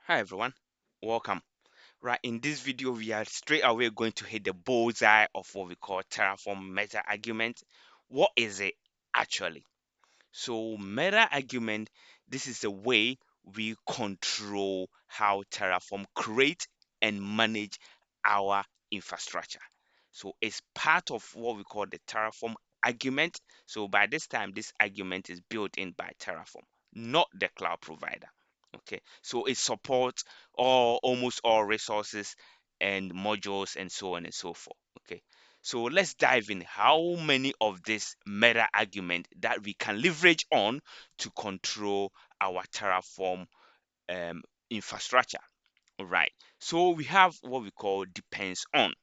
Hi everyone, welcome. Right, in this video, we are straight away going to hit the bullseye of what we call Terraform meta argument. What is it actually? So, meta argument, this is the way we control how Terraform create and manage our infrastructure. So, it's part of what we call the Terraform argument. So, by this time, this argument is built in by Terraform, not the cloud provider. Okay, so it supports almost all resources and modules and so on and so forth. Okay, so let's dive in. How many of this meta argument that we can leverage on to control our Terraform um, infrastructure? All right. So we have what we call depends on.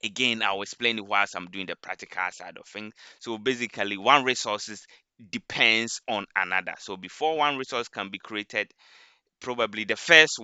Again, I'll explain it whilst I'm doing the practical side of things. So basically, one resources depends on another. So before one resource can be created, probably the first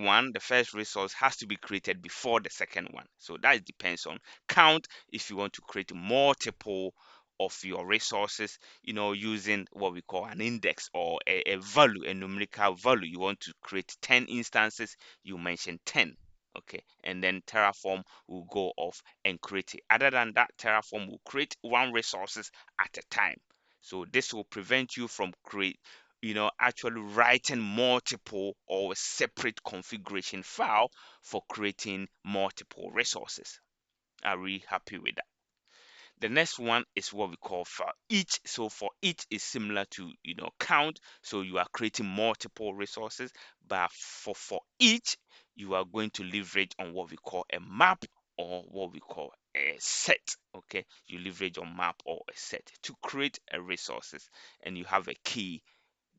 resource has to be created before the second one. So that depends on count. If you want to create multiple of your resources, using what we call an index or a value, a numerical value, you want to create 10 instances, you mention 10. Okay, and then Terraform will go off and create it. Other than that, Terraform will create one resources at a time. So this will prevent you from actually writing multiple or separate configuration file for creating multiple resources. Are we happy with that? The next one is what we call for each. So for each is similar to count. So you are creating multiple resources, but for each you are going to leverage on what we call a map or what we call a set. Okay, you leverage on map or a set to create a resources, and you have a key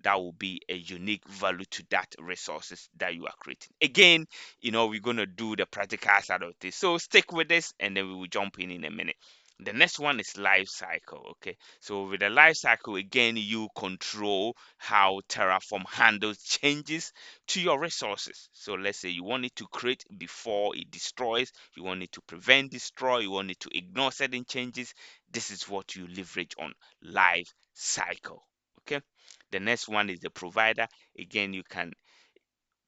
that will be a unique value to that resources that you are creating. Again, we're going to do the practical side of this. So stick with this and then we will jump in a minute. The next one is life cycle. Okay, so with the life cycle, again, you control how Terraform handles changes to your resources. So let's say you want it to create before it destroys, you want it to prevent destroy, you want it to ignore certain changes. This is what you leverage on life cycle. Okay, the next one is the provider. Again, you can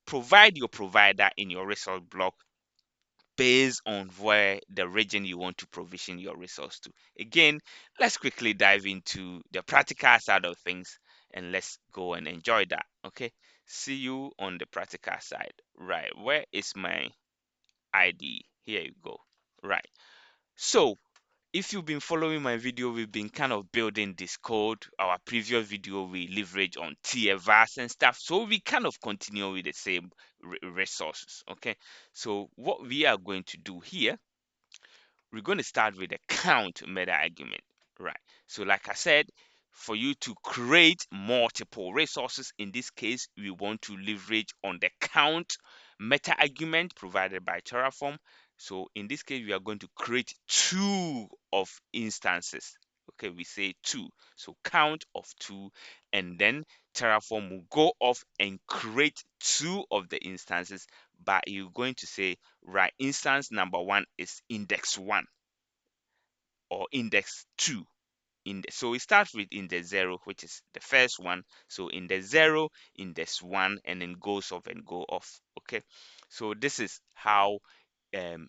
provide your provider in your resource block based on where the region you want to provision your resource to. Again, let's quickly dive into the practical side of things and let's go and enjoy that. Okay, see you on the practical side. Right, where is my ID? Here you go. Right, so if you've been following my video, we've been kind of building this code. Our previous video, we leverage on TFS and stuff. So we kind of continue with the same resources. Okay. So what we are going to do here, we're going to start with a count meta argument. Right. So like I said, for you to create multiple resources, in this case, we want to leverage on the count meta argument provided by Terraform. So in this case, we are going to create two of instances. Okay, we say two. So count of two, and then Terraform will go off and create two of the instances. But you're going to say, right, instance number one is index one or index two. So it starts with index zero, which is the first one. So index zero, index one, and then goes off and go off. Okay, so this is how um,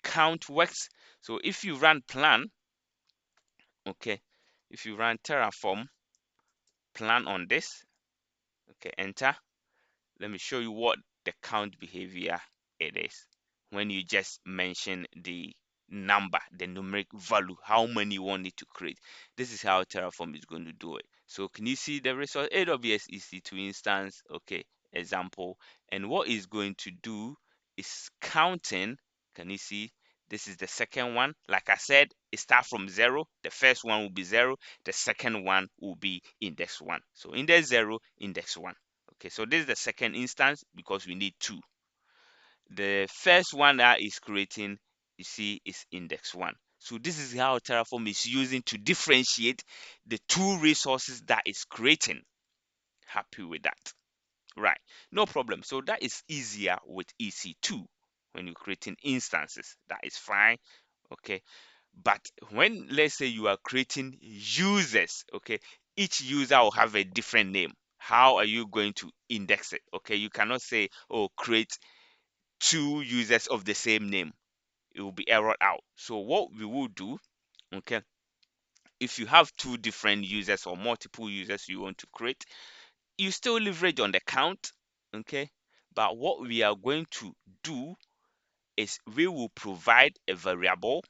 count works. So if you run plan, okay, if you run Terraform plan on this, okay, enter. Let me show you what the count behavior it is when you just mention the number, the numeric value, how many you want it to create. This is how Terraform is going to do it. So can you see the resource AWS EC2 instance? Okay, example. And what it's going to do is counting. Can you see? This is the second one. Like I said, it starts from zero. The first one will be zero. The second one will be index one. So index zero, index one. Okay, so this is the second instance because we need two. The first one that is creating, you see, is index one. So this is how Terraform is using to differentiate the two resources that is creating. Happy with that? Right, no problem. So that is easier with EC2 when you're creating instances. That is fine. Okay, but when let's say you are creating users, okay, each user will have a different name. how are you going to index it? Okay, you cannot say, oh, create two users of the same name. It will be errored out. So what we will do, okay, if you have two different users or multiple users you want to create, you still leverage on the count, okay, but what we are going to do is we will provide a variable.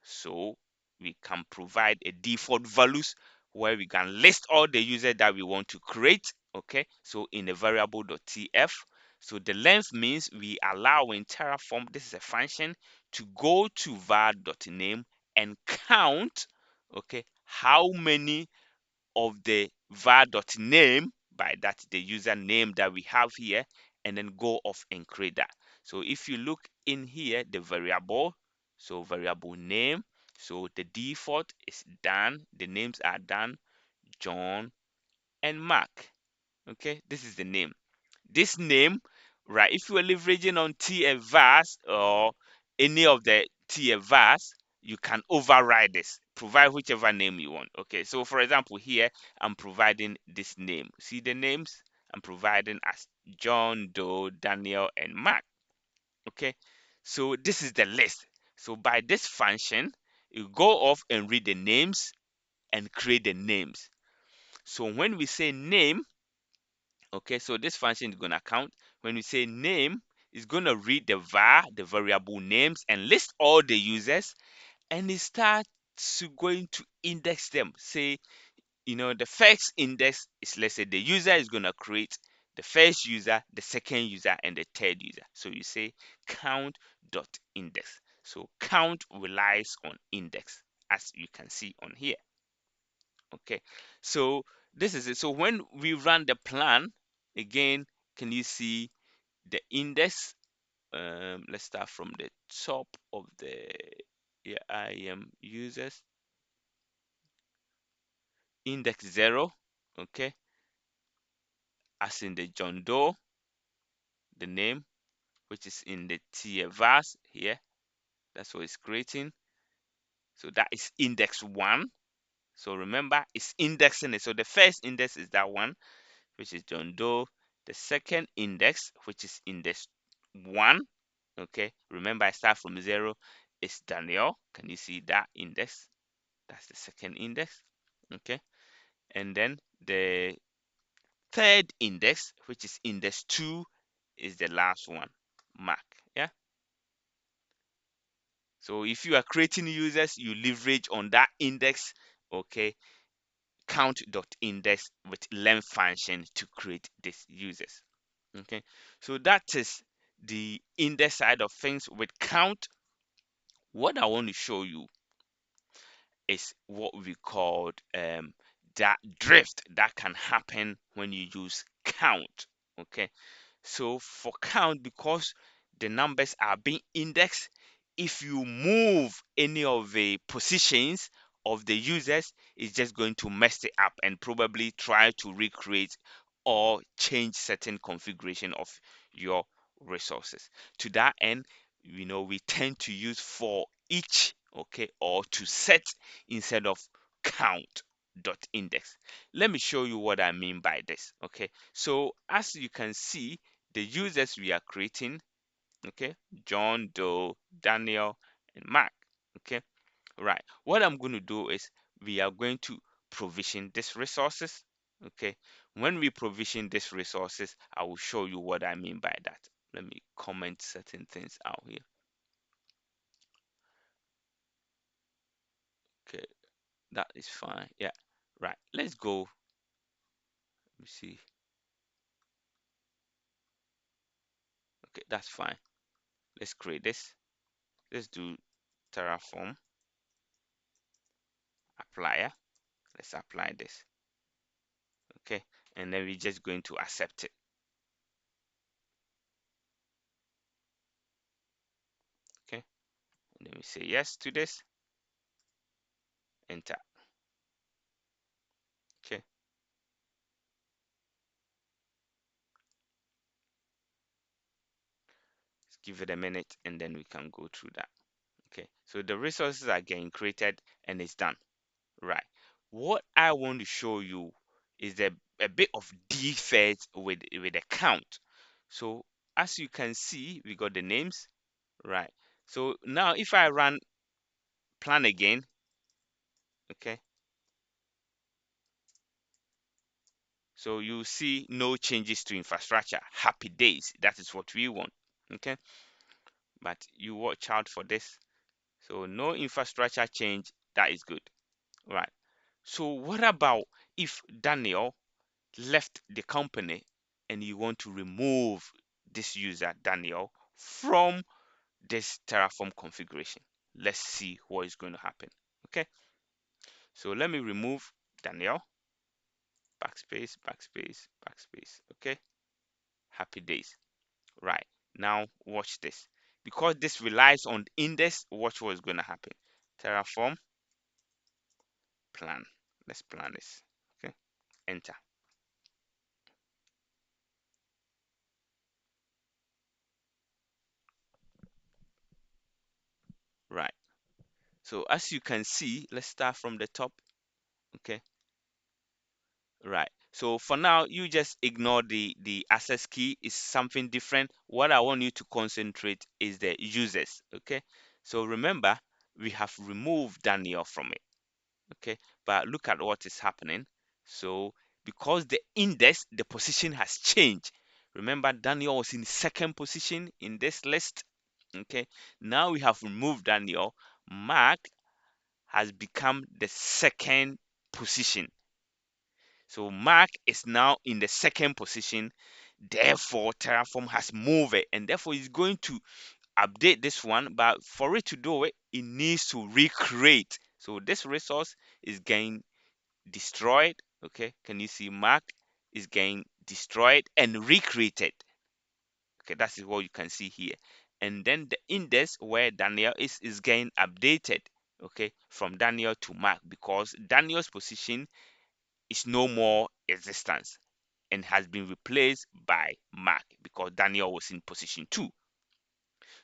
So we can provide a default values where we can list all the users that we want to create, okay, so in a variable.tf. So the length means we allow in Terraform, this is a function, to go to var.name and count, okay, how many of the var.name, by that the username that we have here, and then go off and create that. So if you look in here, the variable, so variable name, so the default is done, the names are done, John and Mark. Okay, this is the name. This name, right? If you are leveraging on TFVAS or any of the TFVAS, you can override this, provide whichever name you want. Okay, so for example, here I'm providing this name. See the names I'm providing as John, Doe, Daniel, and Mark. Okay, so this is the list. So by this function, you go off and read the names and create the names. So when we say name, okay, so this function is going to count. When we say name, it's going to read the var, the variable names, and list all the users, and it starts going to index them. Say, the first index is, let's say, the user is going to create the first user, the second user, and the third user. So you say count dot index. So count relies on index, as you can see on here. Okay, so this is it. So when we run the plan again, can you see the index? Let's start from the top of the, yeah, IAM users, index 0. Okay, as in the John Doe, the name, which is in the TFVAS here. That's what it's creating. So that is index 1. So remember, it's indexing it. So the first index is that one, which is John Doe. The second index, which is index 1, okay, remember I start from 0, is Daniel. Can you see that index? That's the second index, okay. And then the third index, which is index 2, is the last one, Mark. Yeah, so if you are creating users, you leverage on that index, okay, count.index with length function to create these users. Okay, so that is the index side of things. With count, what I want to show you is what we called that drift that can happen when you use count. Okay, so for count, because the numbers are being indexed, if you move any of the positions of the users, it's just going to mess it up and probably try to recreate or change certain configuration of your resources. To that end, we tend to use for each, okay, or to set instead of count dot index. Let me show you what I mean by this. Okay, so as you can see, the users we are creating, okay, John, Doe, Daniel, and Mark. Okay, right. What I'm going to do is we are going to provision these resources. Okay, when we provision these resources, I will show you what I mean by that. Let me comment certain things out here. Okay, that is fine. Yeah, right. Let's go. Let me see. Okay, that's fine. Let's create this. Let's do Terraform applier. Let's apply this. Okay, and then we're just going to accept it. Okay, and then we say yes to this, enter. Okay, let's give it a minute and then we can go through that. Okay, so the resources are getting created and it's done. Right, what I want to show you is there a bit of defect with the count. So as you can see, we got the names, right? So now if I run plan again, okay, so you see no changes to infrastructure. Happy days. That is what we want. Okay, but you watch out for this. So no infrastructure change. That is good, right? So what about if Daniel left the company and you want to remove this user Daniel from this Terraform configuration? Let's see what is going to happen. Okay, so let me remove Daniel. Backspace, backspace, backspace. Okay, happy days. Right, now watch this. Because this relies on index, watch what is going to happen. Terraform plan. Let's plan this. Okay, enter. Right, so as you can see, let's start from the top. Okay, right. So for now, you just ignore the access key. Is something different. What I want you to concentrate is the users. Okay, so remember we have removed Daniel from it. Okay, but look at what is happening. So because the index, the position has changed. Remember Daniel was in second position in this list. Okay, now we have removed Daniel. Mark has become the second position. So Mark is now in the second position. Therefore, Terraform has moved it, and therefore it's going to update this one. But for it to do it, it needs to recreate. So this resource is getting destroyed. Okay, can you see Mark is getting destroyed and recreated? Okay, that's what you can see here. And then the index where Daniel is getting updated. Okay, from Daniel to Mark, because Daniel's position is no more existence and has been replaced by Mark because Daniel was in position 2.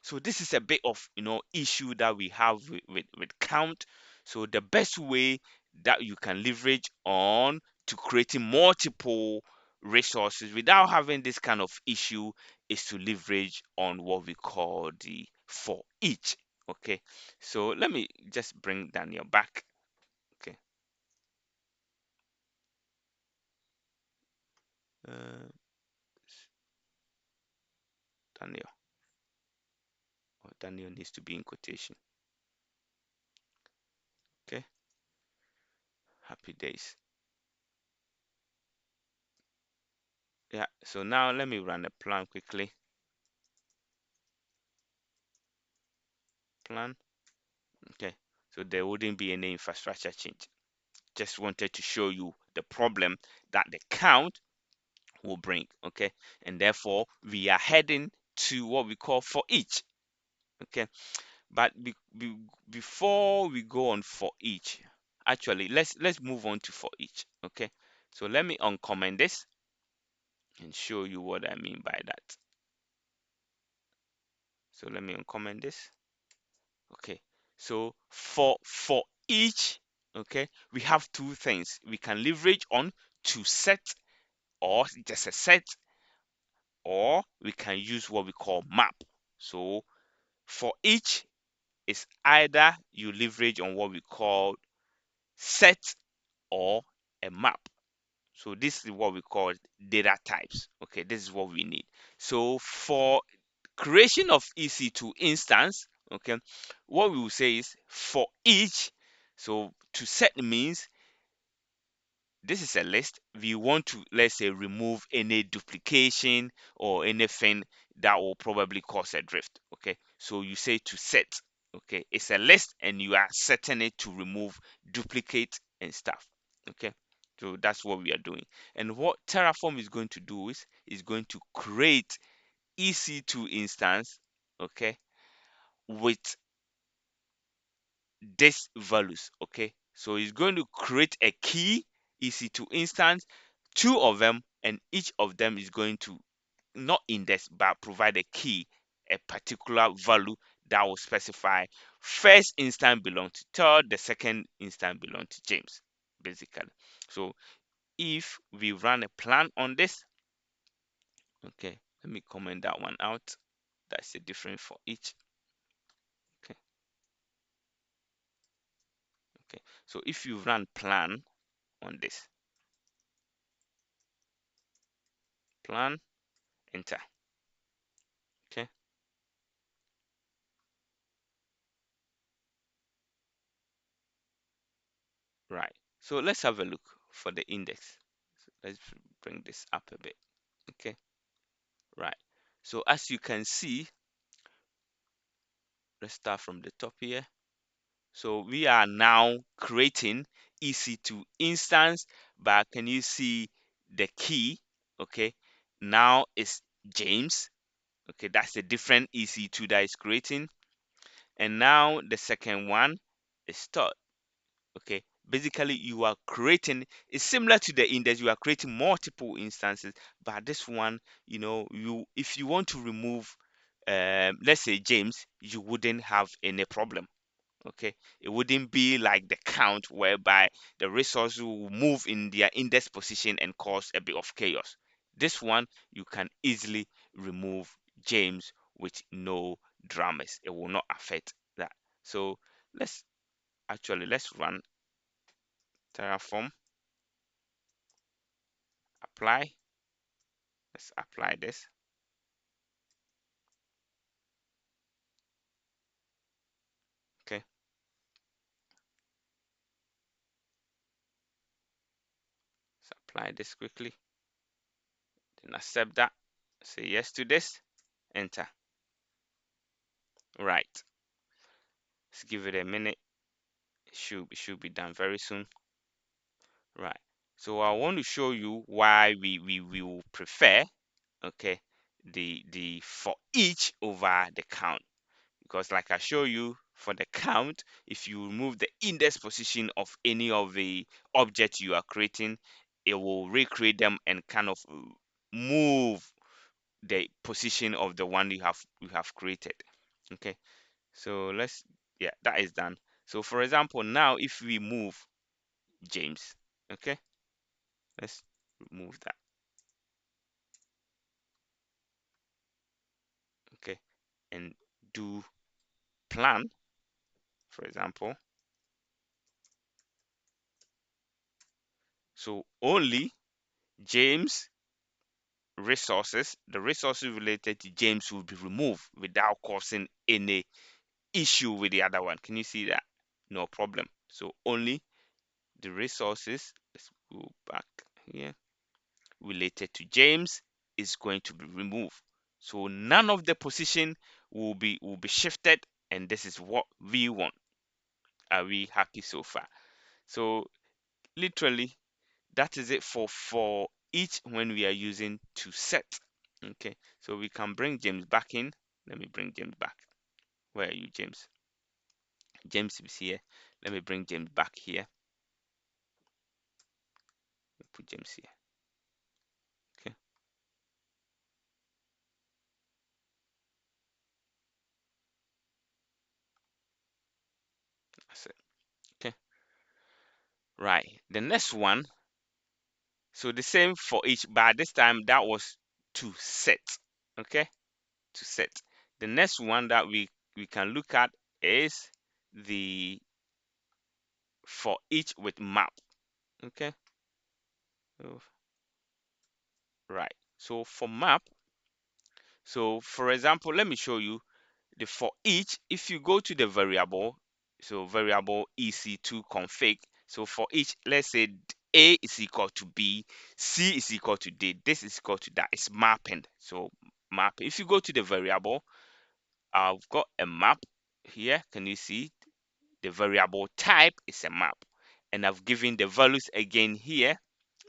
So this is a bit of issue that we have with count. So the best way that you can leverage on to creating multiple resources without having this kind of issue is to leverage on what we call the for each. Okay, so let me just bring Daniel back. Okay, uh, Daniel. Oh, Daniel needs to be in quotation. Okay, happy days. Yeah, so now let me run a plan quickly. Plan. Okay, so there wouldn't be any infrastructure change. Just wanted to show you the problem that the count will bring. Okay, and therefore we are heading to what we call for each. Okay, but before we go on for each, actually let's move on to for each. Okay, so let me uncomment this and show you what I mean by that. So let me uncomment this. Okay, so for each, okay, we have two things we can leverage on: to set, or just a set, or we can use what we call map. So for each is either you leverage on what we call set or a map. So this is what we call data types. Okay, this is what we need. So for creation of EC2 instance, okay, what we will say is for each. So to set means this is a list. We want to, let's say, remove any duplication or anything that will probably cause a drift. Okay, so you say to set. Okay, it's a list and you are setting it to remove duplicate and stuff. Okay, so that's what we are doing. And what Terraform is going to do is going to create EC2 instance, okay, with these values. Okay, so it's going to create a key EC2 instance, two of them, and each of them is going to not index but provide a key, a particular value that will specify first instance belong to Todd, the second instance belong to James, basically. So if we run a plan on this, okay, let me comment that one out. That's a different for each. Okay, okay. So if you run plan on this, plan, enter. Okay, right. So let's have a look for the index. So let's bring this up a bit. Okay, right. So as you can see, let's start from the top here. So we are now creating EC2 instance, but can you see the key? Okay, now it's James. Okay, that's a different EC2 that is creating. And now the second one is Todd. Okay, basically you are creating, it's similar to the index, you are creating multiple instances, but this one, you if you want to remove let's say James, you wouldn't have any problem. Okay, it wouldn't be like the count whereby the resources will move in their index position and cause a bit of chaos. This one you can easily remove James with no dramas. It will not affect that. So let's let's run Terraform, apply. Let's apply this. Okay, let's apply this quickly, then accept that, say yes to this, enter. Right, let's give it a minute. It should be done very soon. Right. So I want to show you why we will prefer, okay, the for each over the count. Because like I show you for the count, if you remove the index position of any of the objects you are creating, it will recreate them and kind of move the position of the one you have created. Okay. So let's, yeah, that is done. So for example, now if we move James, okay, let's remove that. Okay, and do plan, for example. So only James resources, the resources related to James will be removed without causing any issue with the other one. Can you see that? No problem. So only the resources, let's go back here, related to James is going to be removed. So none of the position will be shifted, and this is what we want. Are we happy so far? So literally that is it for each when we are using to set. Okay, so we can bring James back in. Let me bring James back. Where are you, James? James is here. Let me bring James back here. Put James here. Okay, that's it. Okay, right. The next one, so the same for each, but this time that was to set. Okay, to set. The next one that we can look at is the for each with map. Okay, so, right. So for map, so for example, let me show you the for each. If you go to the variable, so variable ec2 config, so for each, let's say a is equal to b, c is equal to d, this is equal to that. It's mapping. So map, if you go to the variable, I've got a map here. Can you see the variable type is a map, and I've given the values again here.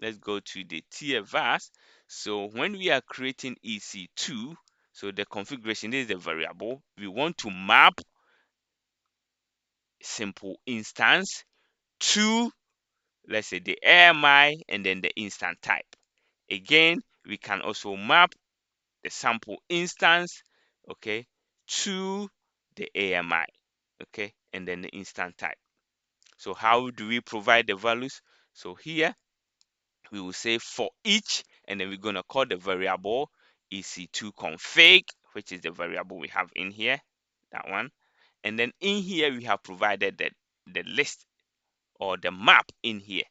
Let's go to the tier vars. So when we are creating ec2, so the configuration is the variable, we want to map simple instance to, let's say, the AMI and then the instant type. Again, we can also map the sample instance, okay, to the AMI, okay, and then the instant type. So how do we provide the values? So here we will say for each, and then we're going to call the variable ec2 config, which is the variable we have in here, that one. And then in here we have provided the list or the map in here.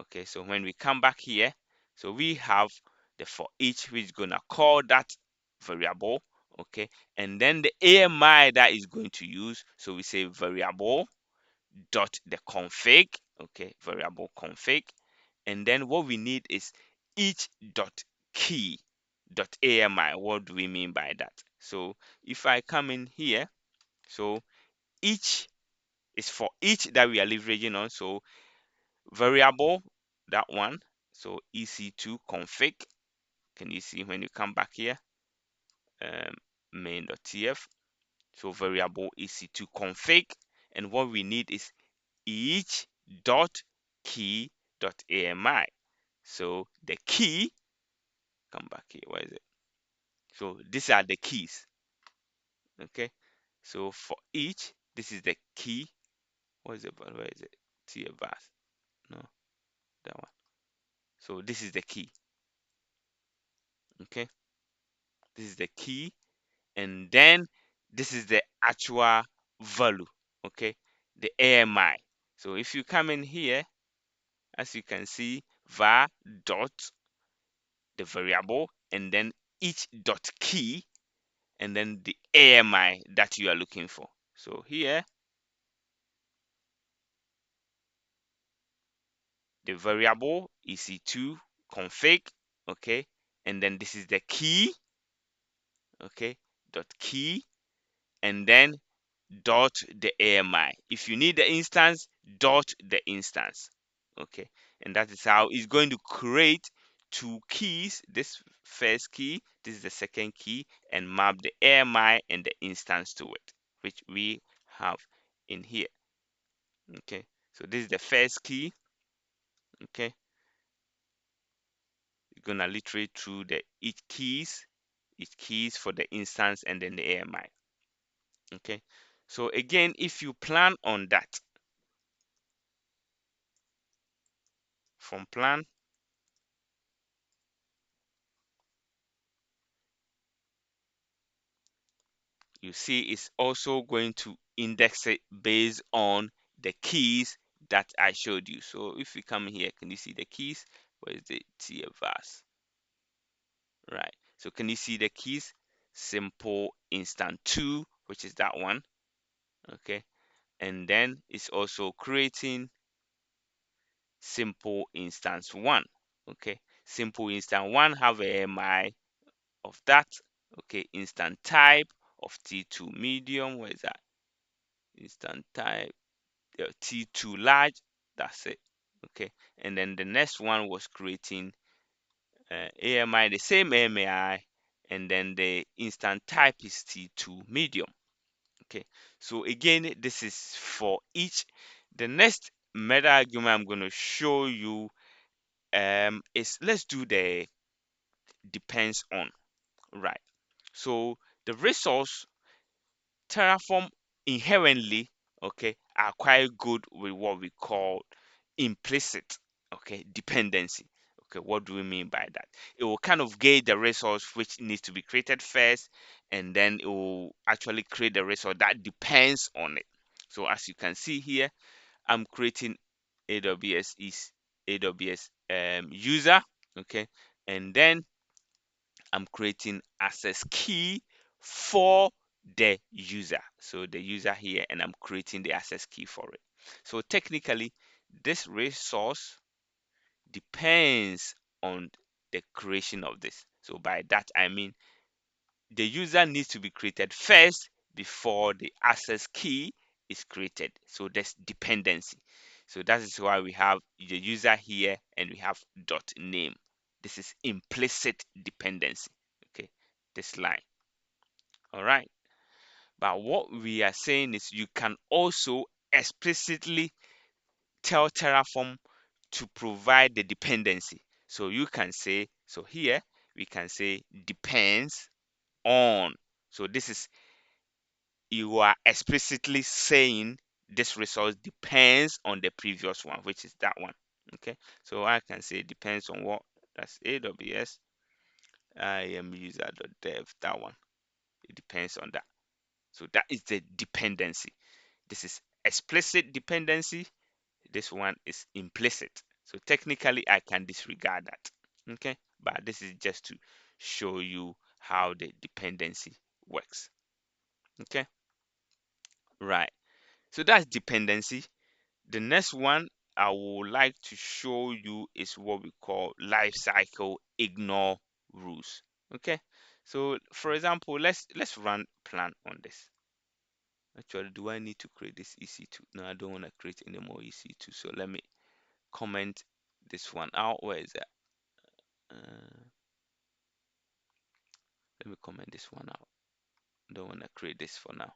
Okay, so when we come back here, so we have the for each, which is gonna call that variable. Okay, and then the AMI that is going to use, so we say variable dot the config. Okay, variable config, and then what we need is each dot key dot AMI. What do we mean by that? So if I come in here, so each is for each that we are leveraging on. So variable, that one, so ec2 config. Can you see when you come back here, main.tf, so variable ec2 config, and what we need is each dot key dot AMI. So the key, come back here, where is it? So these are the keys. Okay, so for each, this is the key. What is it? Where is it? TF no, that one. So this is the key. Okay, this is the key, and then this is the actual value. Okay, the AMI. So if you come in here, as you can see, var dot the variable, and then each dot key, and then the AMI that you are looking for. So here, the variable ec2 config. Okay, and then this is the key. Okay, dot key, and then dot the AMI. If you need the instance, dot the instance. Okay, and that is how it's going to create two keys. This first key, this is the second key, and map the AMI and the instance to it, which we have in here. Okay, so this is the first key. Okay, you're gonna literate through the each keys for the instance and then the AMI. Okay, so again, if you plan on that, from plan, you see it's also going to index it based on the keys that I showed you. So if we come here, can you see the keys? Where is the TFS? Right. So can you see the keys? Simple instant 2, which is that one. Okay. And then it's also creating simple instance 1. Okay. Simple instant 1 have a AMI of that. Okay. Instant type of T2 medium. Where is that? Instant type T2 large. That's it. Okay, and then the next one was creating AMI, the same AMI, and then the instant type is T2 medium. Okay, so again, this is for each. The next meta argument I'm going to show you is, let's do the depends on. Right, so the resource Terraform inherently, okay, are quite good with what we call implicit, okay, dependency. Okay, what do we mean by that? It will kind of gauge the resource which needs to be created first, and then it will actually create the resource that depends on it. So as you can see here, I'm creating AWS user, okay, and then I'm creating access key for the user. So the user here, and I'm creating the access key for it. So technically, this resource depends on the creation of this. So by that, I mean the user needs to be created first before the access key is created. So there's dependency. So that is why we have the user here and we have dot name. This is implicit dependency. Okay, this line. All right. But what we are saying is you can also explicitly tell Terraform to provide the dependency. So you can say, so here we can say depends on. So this is, you are explicitly saying this resource depends on the previous one, which is that one. Okay, so I can say depends on what, that's AWS IAM user.dev, that one. It depends on that. So that is the dependency. This is explicit dependency. This one is implicit. So technically, I can disregard that. Okay, but this is just to show you how the dependency works. Okay, right. So that's dependency. The next one I would like to show you is what we call lifecycle ignore rules. Okay, so for example, let's run plan on this. Actually, do I need to create this EC2? No, I don't want to create any more EC2. So let me comment this one out. Where is that? Let me comment this one out. Don't want to create this for now.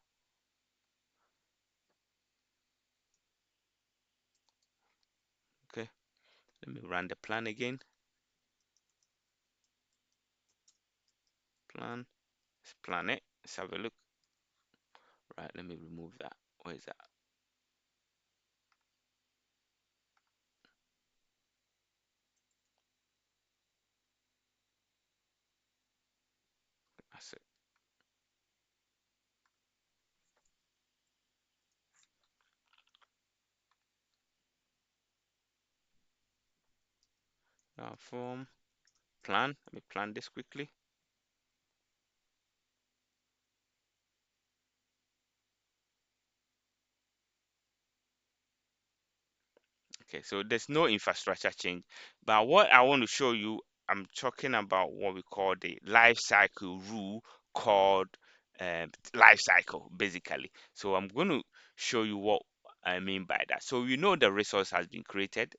Okay, let me run the plan again. Plan, let's plan it. Let's have a look. Right, let me remove that. Where is that? That's it. Form plan. Let me plan this quickly. Okay, so there's no infrastructure change, but what I want to show you, I'm talking about what we call the life cycle rule called life cycle, basically. So I'm going to show you what I mean by that. So you know the resource has been created.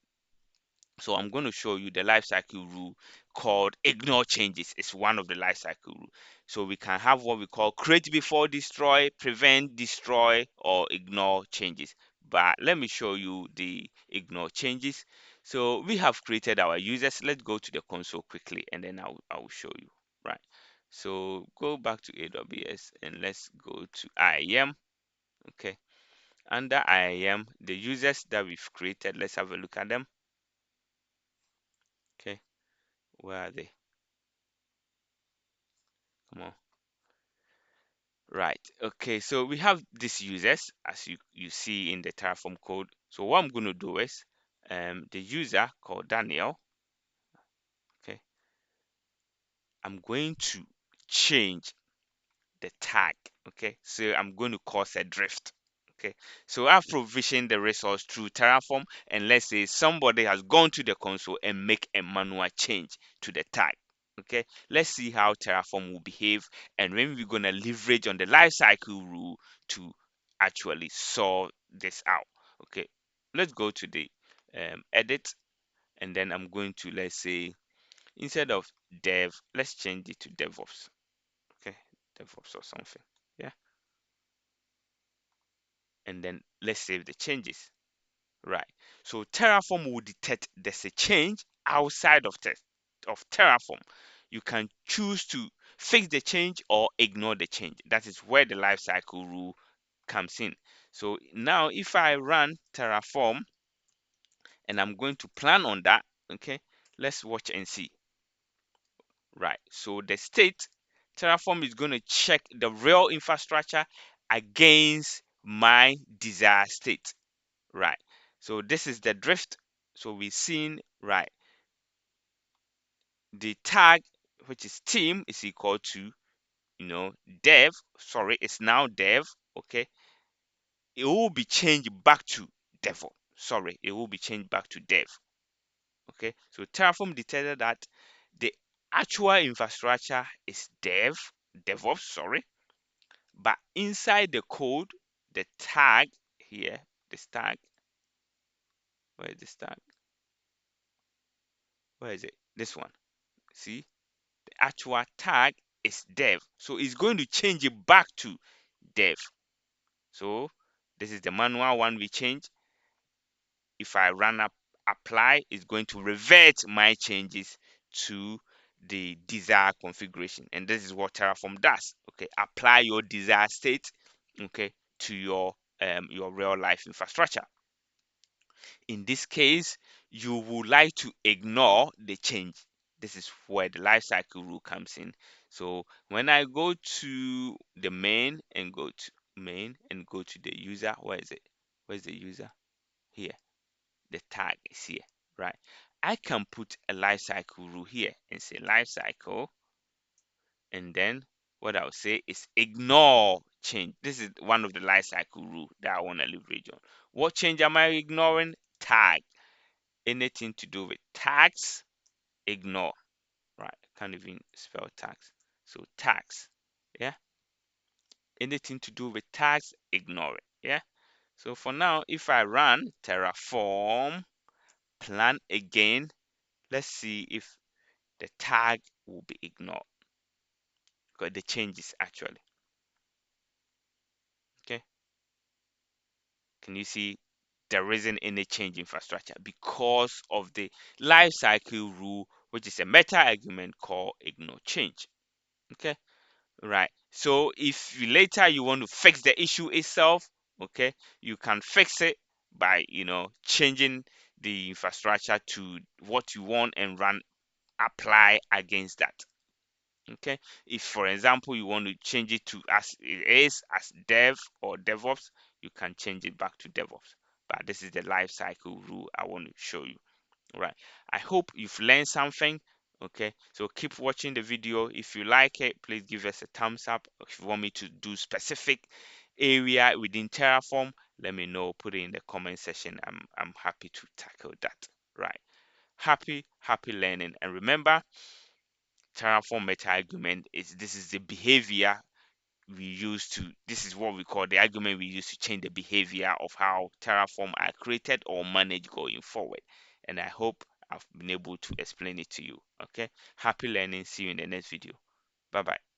So I'm going to show you the lifecycle rule called ignore changes. It's one of the lifecycle rule. So we can have what we call create before destroy, prevent, destroy, or ignore changes. But let me show you the ignore changes. So we have created our users. Let's go to the console quickly, and then I will show you. Right. So go back to AWS and let's go to IAM. Okay. Under IAM, the users that we've created, let's have a look at them. Okay. Where are they? Come on. Right. Okay. So we have these users as you see in the Terraform code. So what I'm going to do is the user called Daniel. Okay. I'm going to change the tag. Okay. So I'm going to cause a drift. Okay. So I've provisioned the resource through Terraform, and let's say somebody has gone to the console and make a manual change to the tag. Okay, let's see how Terraform will behave, and when we're gonna leverage on the lifecycle rule to actually solve this out. Okay, let's go to the edit, and then I'm going to, let's say, instead of dev, let's change it to DevOps. Okay, DevOps or something. Yeah, and then let's save the changes. Right. So Terraform will detect there's a change outside of Terraform. You can choose to fix the change or ignore the change. That is where the lifecycle rule comes in. So now if I run Terraform and I'm going to plan on that, okay, let's watch and see. Right. So the state, Terraform is going to check the real infrastructure against my desired state. Right. So this is the drift. So we've seen, right, the tag, which is team, is equal to, dev. Sorry, it's now dev. Okay. It will be changed back to dev. Sorry, it will be changed back to dev. Okay. So Terraform detected that the actual infrastructure is DevOps, sorry. But inside the code, the tag here, this tag, where is this tag? Where is it? This one. See? Actual tag is dev. So it's going to change it back to dev. So this is the manual one we change. If I run up apply, it's going to revert my changes to the desired configuration. And this is what Terraform does. Okay, apply your desired state, okay, to your real life infrastructure. In this case, you would like to ignore the change. This is where the lifecycle rule comes in. So when I go to the main and go to main and go to the user, where is it? Where's the user? Here. The tag is here, right? I can put a lifecycle rule here and say lifecycle, and then what I'll say is ignore change. This is one of the lifecycle rule that I want to leverage on. What change am I ignoring? Tag. Anything to do with tags, ignore. Right? Can't even spell tags. So tags. Yeah. Anything to do with tags, ignore it. Yeah. So for now, if I run Terraform, plan again, let's see if the tag will be ignored because the changes actually. Okay. Can you see there isn't any change in infrastructure because of the lifecycle rule, which is a meta argument called ignore change. Okay. Right. So if later you want to fix the issue itself, okay, you can fix it by changing the infrastructure to what you want and run apply against that. Okay. If for example you want to change it to as it is as dev or DevOps, you can change it back to DevOps. But this is the life cycle rule I want to show you. All right. I hope you've learned something. Okay, so keep watching the video. If you like it, please give us a thumbs up. If you want me to do specific area within Terraform, let me know. Put it in the comment section. I'm happy to tackle that. Right. Happy learning. And remember, Terraform meta argument is this is the behavior we use to this is what we call the argument we use to change the behavior of how Terraform are created or managed going forward. And I hope I've been able to explain it to you. Okay, happy learning. See you in the next video. Bye bye.